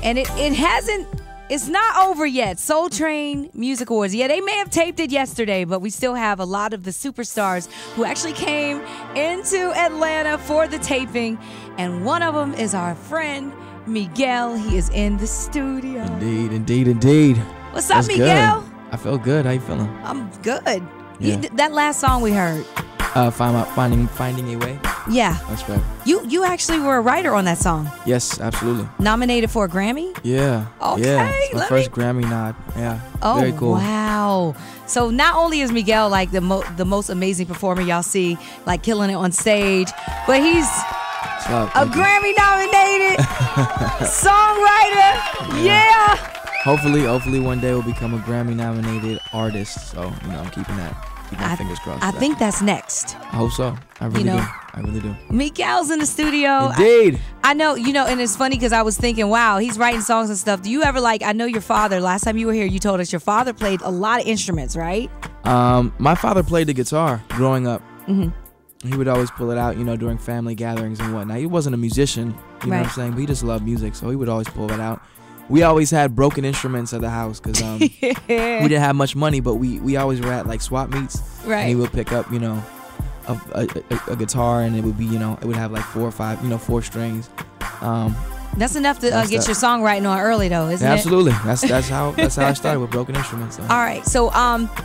And it's not over yet. Soul Train Music Awards. Yeah, they may have taped it yesterday, but we still have a lot of the superstars who actually came into Atlanta for the taping. And one of them is our friend, Miguel. He is in the studio. Indeed. What's up, Miguel? Good. I feel good. How you feeling? I'm good. Yeah. That last song we heard. Finding a Way. Yeah. That's right. You actually were a writer on that song. Yes, absolutely. Nominated for a Grammy? Yeah. Okay. Yeah. It's my first Grammy nod. Yeah. Oh, very cool. Wow. So not only is Miguel like the most amazing performer y'all see, like killing it on stage, but he's a Grammy nominated songwriter. Yeah. Hopefully one day we'll become a Grammy nominated artist. So, I'm keeping my fingers crossed. I think that's next. I hope so. I really do. Miguel's in the studio. Indeed. I know, and it's funny because I was thinking, wow, he's writing songs and stuff. Do you ever I know your father, last time you were here, you told us your father played a lot of instruments, right? My father played the guitar growing up. Mm-hmm. He would always pull it out, during family gatherings and whatnot. He wasn't a musician, you know what I'm saying? But he just loved music, so he would always pull it out. We always had broken instruments at the house because we didn't have much money, but we always were at swap meets. Right. And he would pick up, a guitar, and it would be, it would have 4 or 5, 4 strings. That's enough to get your songwriting on early, though, isn't it? Absolutely. That's how I started with broken instruments. So. All right. So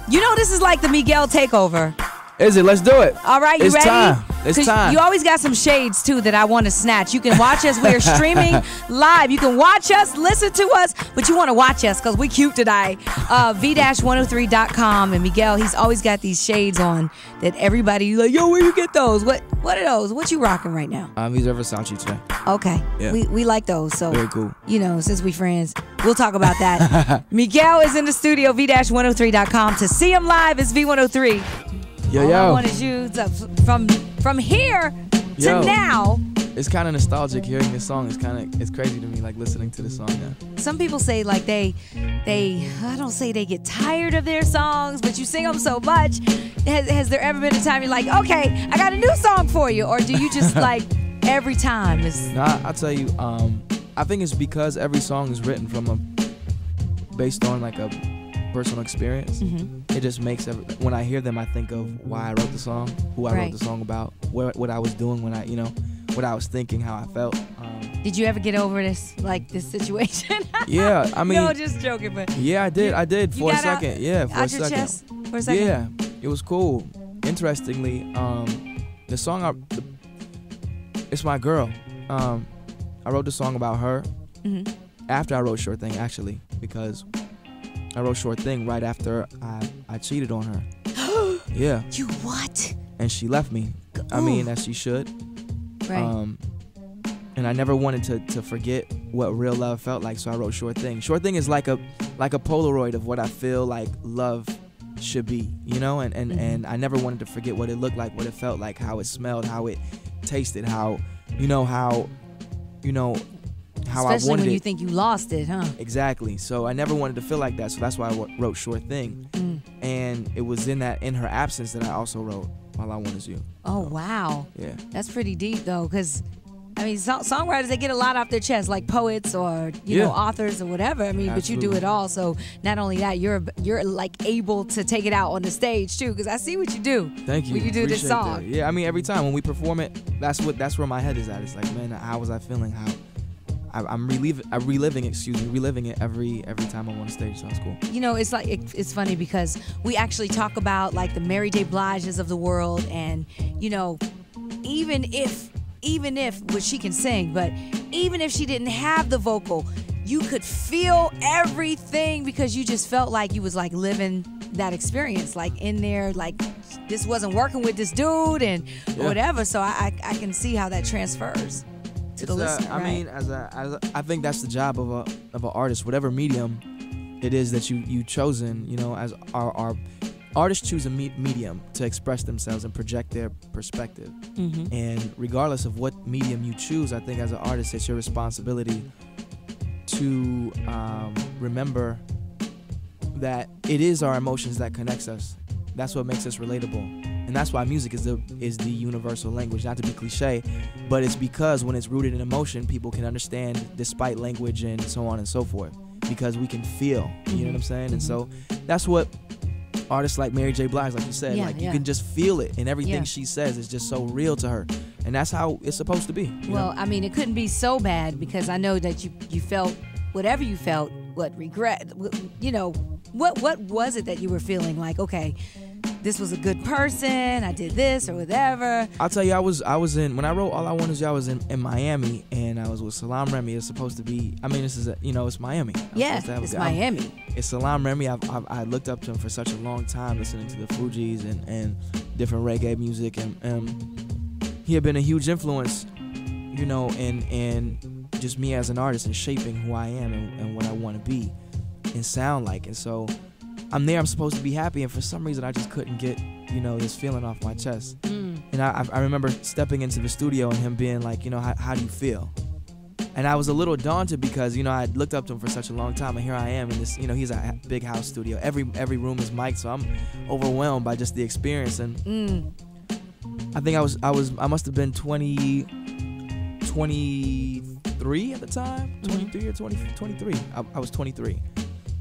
this is like the Miguel takeover. Is it? Let's do it. All right, you ready? It's time. You always got some shades, too, that I want to snatch. You can watch us. We are streaming live. You can watch us, listen to us, but you want to watch us because we cute tonight. V-103.com. And Miguel, he's always got these shades on that everybody like, yo, where you get those? What are those? What you rocking right now? These are Versace today. Okay. Yeah. We like those. So, very cool. Since we friends, we'll talk about that. Miguel is in the studio, V-103.com. To see him live is V103. All I want is you from here to now. It's kind of nostalgic hearing this song. It's crazy to me, listening to this song now. Some people say I don't say they get tired of their songs, but you sing them so much. Has there ever been a time you're like, okay, I got a new song for you, or do you just every time? Nah, I'll tell you. I think it's because every song is written based on a personal experience. Mm-hmm. It just makes when I hear them, I think of why I wrote the song, who I wrote the song about, what I was doing when what I was thinking, how I felt. Did you ever get over this situation? Yeah, I mean, no, just joking, but yeah, I did for a second. For a second. Chest for a second. Yeah, it was cool. Interestingly, the song it's my girl. I wrote the song about her after I wrote Sure Thing, actually, because I wrote Sure Thing right after I cheated on her. Yeah. You what? And she left me. I mean, as she should. Right. And I never wanted to forget what real love felt like, so I wrote Sure Thing. Sure Thing is like a Polaroid of what I feel like love should be, and I never wanted to forget what it looked like, what it felt like, how it smelled, how it tasted, how Especially I wanted when it. You think you lost it, huh? Exactly. So I never wanted to feel like that. So that's why I wrote Sure Thing. And it was in her absence that I also wrote All I Want Is You. Oh, wow. Yeah. That's pretty deep, though, because, songwriters, they get a lot off their chest, like poets or, authors or whatever. Absolutely. But you do it all. So not only that, you're able to take it out on the stage, too, because I see what you do. Thank you. When you do this song. That. Yeah, every time when we perform it, that's where my head is at. It's like, man, how was I feeling? I'm reliving it every time I'm on stage, so it's cool. It's funny because we actually talk about the Mary J. Blige's of the world, and even if which she can sing, but even if she didn't have the vocal, you could feel everything because you just felt like you was living that experience, in there, this wasn't working with this dude and whatever. So I can see how that transfers to the listener. I think that's the job of an artist, whatever medium it is that you chosen. As our artists choose a medium to express themselves and project their perspective. Mm-hmm. And regardless of what medium you choose, I think as an artist, it's your responsibility to remember that it is our emotions that connects us. That's what makes us relatable. And that's why music is the universal language, not to be cliche, but it's because when it's rooted in emotion, people can understand despite language and so on and so forth, because we can feel, you know what I'm saying? And so that's what artists like Mary J. Blige, like you said, you can just feel it, and everything she says is just so real to her. And that's how it's supposed to be. Well, I mean, it couldn't be so bad, because I know that you felt whatever you felt, regret, you know, what was it that you were feeling like, okay, this was a good person, I did this or whatever? I'll tell you, I was in, when I wrote All I Want Is You, I was in Miami, and I was with Salam Remy. It's supposed to be, I mean, this is, it's Miami. It's Miami. It's Salam Remy. I looked up to him for such a long time, listening to the Fugees and different reggae music, and he had been a huge influence, in just me as an artist and shaping who I am and what I want to be and sound like. And so I'm there, I'm supposed to be happy, and for some reason I just couldn't get, this feeling off my chest. And I remember stepping into the studio and him being like, how do you feel? And I was a little daunted because, I had looked up to him for such a long time, and here I am in this, he's a big house studio. Every room is mic'd, so I'm overwhelmed by just the experience. And I think I must have been 23 at the time, 23 or 23. I was 23.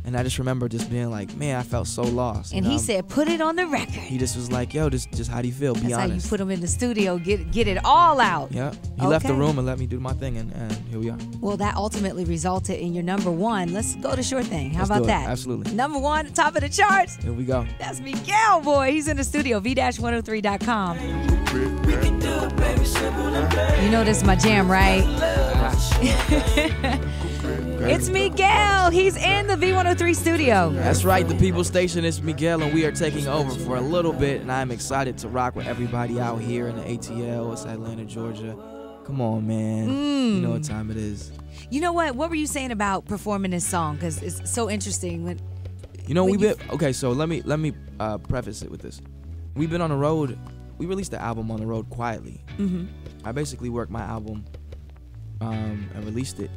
And I just remember just being like, man, I felt so lost. And he said, put it on the record. He just was like, yo, just how do you feel? Be honest. That's how you put him in the studio, get it all out. Yeah. He left the room and let me do my thing, and here we are. Well, that ultimately resulted in your #1. Let's go to Sure Thing. How about that? Absolutely. #1, top of the charts. Here we go. That's Miguel, boy. He's in the studio, v-103.com. You know this is my jam, right? It's Miguel. He's in the V103 studio. That's right. The People Station is Miguel, and we are taking over for a little bit, and I'm excited to rock with everybody out here in the ATL. It's Atlanta, Georgia. Come on, man. You know what time it is. You know what? What were you saying about performing this song? Because it's so interesting. Okay, so let me preface it with this. We've been on the road. We released the album on the road quietly. I basically worked my album and released it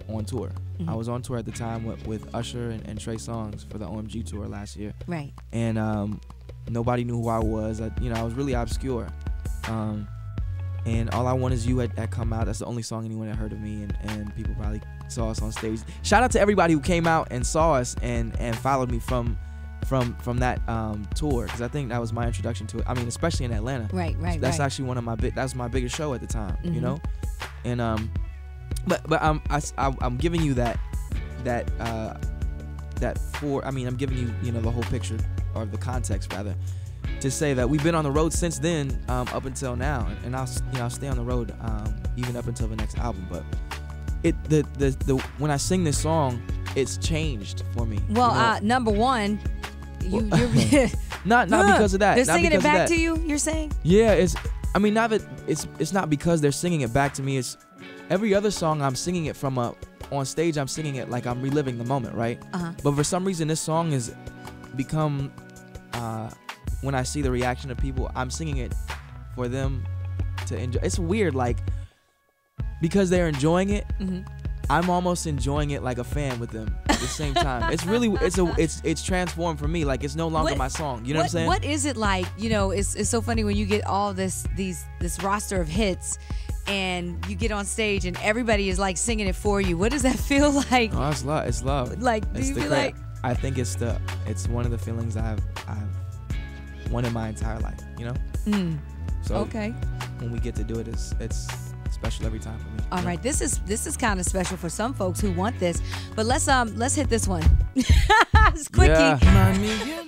on tour. I was on tour at the time with Usher and Trey Songz for the OMG tour last year. Right. And nobody knew who I was. I was really obscure. And All I Want Is You had come out. That's the only song anyone had heard of me, and people probably saw us on stage. Shout out to everybody who came out and saw us and followed me from that tour, because I think that was my introduction to it. I mean, especially in Atlanta. Right. That's actually one of my that's my biggest show at the time, and but I'm giving you I'm giving you the whole picture, or the context rather, to say that we've been on the road since then, up until now, and I'll stay on the road even up until the next album. But when I sing this song, it's changed for me. Well, #1, you're not because of that. They're singing it back to you. You're saying? Yeah, it's not because they're singing it back to me. It's every other song I'm singing it from on stage. I'm singing it like I'm reliving the moment, right? But for some reason, this song has become when I see the reaction of people, I'm singing it for them to enjoy. It's weird, like, because they're enjoying it. I'm almost enjoying it like a fan with them at the same time. It's transformed for me. Like, it's no longer my song. You know what I'm saying? What is it like? It's so funny when you get all this roster of hits, and you get on stage and everybody is like singing it for you. What does that feel like? Oh, it's love. It's love. Like, do you feel like? I think it's one of the feelings I've wanted my entire life. So okay. When we get to do it, it's special every time for me. All right, this is kind of special for some folks who want this, but let's hit this one. It's quickie. Yeah.